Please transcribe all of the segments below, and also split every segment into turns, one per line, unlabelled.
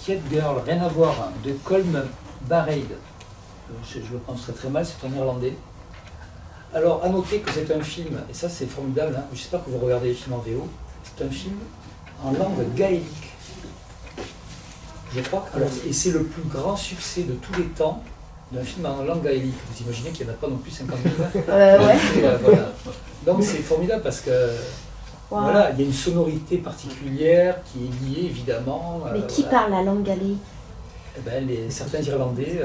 Quiet Girl, rien à voir, hein, de Colm Barade. Je le prononcerai très mal, c'est en irlandais. Alors, à noter que c'est un film, et ça c'est formidable, hein, j'espère que vous regardez les films en VO, c'est un film en langue gaélique. Je crois que, alors, et c'est le plus grand succès de tous les temps d'un film en langue gaélique. Vous imaginez qu'il n'y en a pas non plus 50 000.
Ouais.
Voilà. Donc c'est formidable parce que
Wow.
voilà, il y a une sonorité particulière qui est liée évidemment.
Mais qui
voilà.
parle la langue gaélique?
Eh ben, certains Irlandais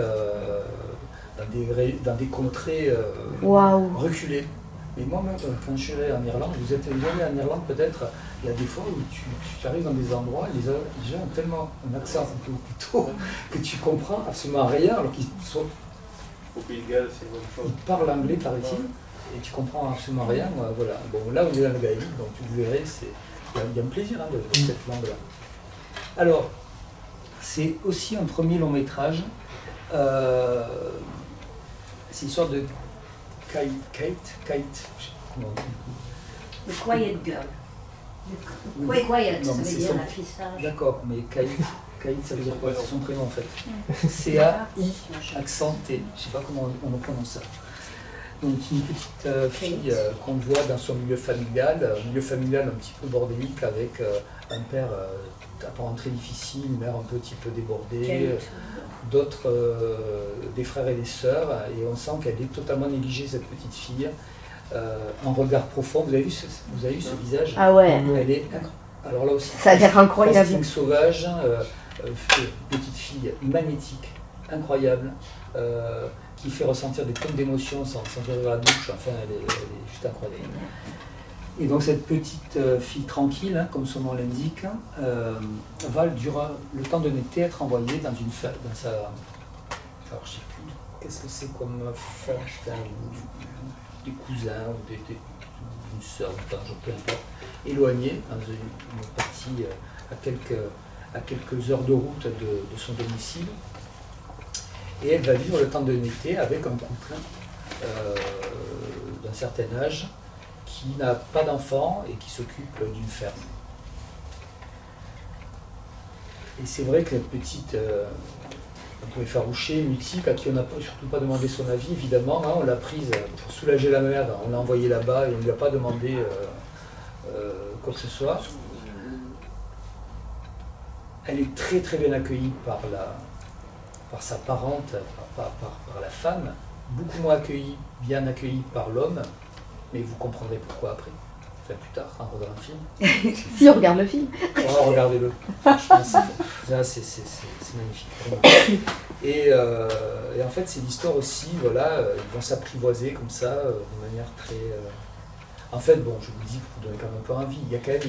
dans des contrées
Waouh.
reculées. Et moi-même, quand je suis allé en Irlande, vous êtes allé en Irlande peut-être, il y a des fois où tu arrives dans des endroits, les gens ont tellement un accent un peu plutôt que tu comprends absolument rien, alors qu'ils sont.
Au Pays de Galles, c'est une bonne chose.
Ils parlent anglais, paraît-il, et tu comprends absolument rien. Voilà. Bon, là, on est dans le gaélique, donc tu le verrez, il y a un plaisir hein, de cette langue-là. Alors, c'est aussi un premier long métrage. C'est l'histoire de Kate, je sais pas comment on dit.
The Quiet Girl.
Oui.
Quiet,
Non,
ça
mais
veut
c'est
dire
son-
la fille sage.
D'accord, mais Kate, ça veut dire quoi? C'est son prénom en fait. C-A-I, accent T. Je ne sais pas comment on prononce ça. Donc une petite fille qu'on voit dans son milieu familial un petit peu bordélique avec un père apparemment très difficile, une mère un petit peu débordée, d'autres, des frères et des sœurs, et on sent qu'elle est totalement négligée cette petite fille. Un regard profond, vous avez vu ce visage?
Ah ouais.
Elle est alors là aussi.
Ça a l'air incroyable.
Casting sauvage, petite fille magnétique, incroyable, qui fait ressentir des tonnes d'émotions sans ouvrir la bouche. Enfin, elle est juste incroyable. Et donc cette petite fille tranquille, hein, comme son nom l'indique, va durant le temps d'un été être envoyée dans une ferme, dans sa. Alors je sais plus, qu'est-ce que c'est comme ferme, des cousins ou une sœur, peu importe, éloignée dans une partie à quelques heures de route de son domicile. Et elle va vivre le temps d'un été avec un couple d'un certain âge qui n'a pas d'enfant et qui s'occupe d'une ferme. Et c'est vrai que la petite, un peu effarouchée, mutique, à qui on n'a surtout pas demandé son avis, évidemment, hein, on l'a prise pour soulager la mère, on l'a envoyée là-bas et on ne lui a pas demandé quoi que ce soit. Elle est très très bien accueillie par sa parente, par la femme, beaucoup moins bien accueillie par l'homme, mais vous comprendrez pourquoi après, enfin plus tard, en regardant le film.
Si on regarde le film.
Oh, regardez-le, franchement, c'est magnifique. Vraiment. Et en fait, c'est l'histoire aussi, voilà, ils vont s'apprivoiser comme ça, de manière très... En fait, bon, je vous dis pour vous donner quand même un peu envie, il y a quand même,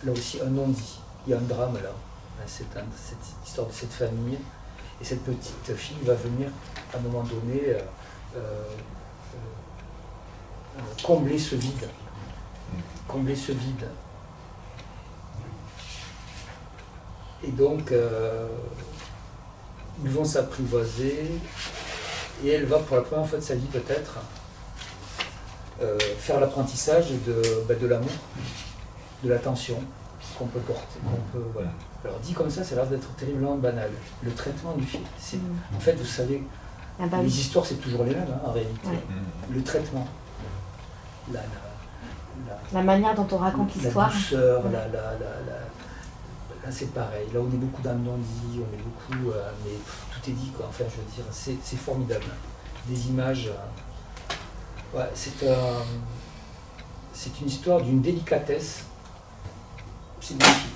là aussi, un non-dit, il y a un drame là. Cette histoire de cette famille, et cette petite fille va venir à un moment donné combler ce vide. Combler ce vide. Et donc, ils vont s'apprivoiser, et elle va pour la première fois de sa vie peut-être faire l'apprentissage de l'amour, de l'attention qu'on peut porter, voilà. Alors dit comme ça a l'air d'être terriblement banal. Le traitement du film, en fait, vous savez, les histoires c'est toujours les mêmes hein, en réalité. Ouais. Le traitement,
la manière dont on raconte l'histoire.
La douceur, là c'est pareil. Là on est beaucoup dans le non-dit, on est beaucoup, mais tout est dit quoi. Enfin, je veux dire, c'est formidable. Des images. Ouais, c'est une histoire d'une délicatesse. C'est magnifique.